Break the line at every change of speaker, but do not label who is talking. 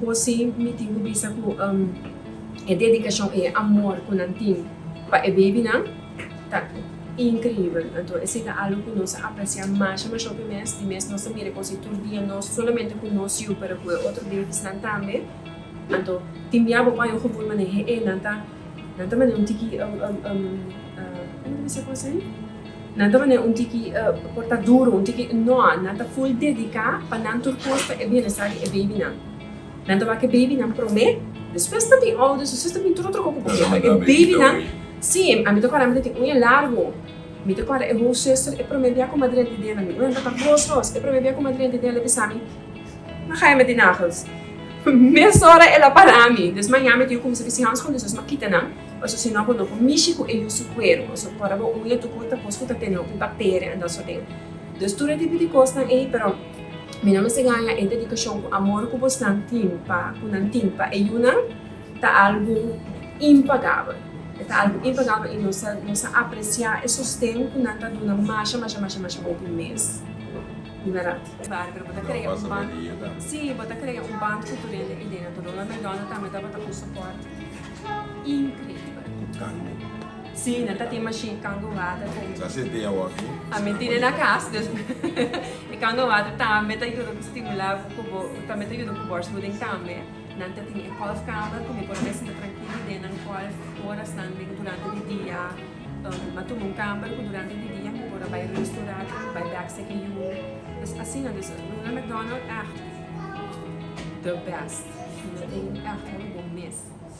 Assim, me tenho visto com é dedicação e amor com nantin para o baby não tá incrível. Então esse é algo que nós apreciamos mais o que mês de mês nós mira com todo dia nós somente com nós eu para com outro babies não também. Então timbiabo vai o gevoel maneje nanta mané tiki como se pode dizer? Nanta mané tiki porta duro tiki nanta full dedicar para nanto posto e bem-estar e baby não. Nanta vai que baby não promete depois também ouders, depois também tudo com porque baby não sim, a mim tocar a mim tem unha largo me tocar é o sister é promete com madrinha dela me não tá grosso é promete com madrinha dela besami mas aí me tem nagels meia hora ela para mim des manhã me tenho como se fosse hands com isso mas quita não ou se não quando com México e o suqueiro ou se para o unha tu conta posso tá tendo um bactéria anda só tem des tudo tipo de coisa aí pero mi nome se ganha é dedicação amor com você nantin pa e uma tá algo impagável tá algo impagável e nós apreciar e sustento que nanta dona mais bom mês de verdade Bárbara bota criar bando sim bota criar bando cultural e dentro toda a Madonna também dá bota com suporte incrível sim nanta tem machine cangoada
já se tem a aqui
a mentira na casa e cangoada também tá ajuda a estimular o corpo também tá ajuda o corpo pudding também nanta tem a golf camera como pode ser tranquilo dentro no golf horas também durante o dia mas tu não câmera durante o dia pode vai restaurante vai backstage e assim no McDonald's the best tem um bom mês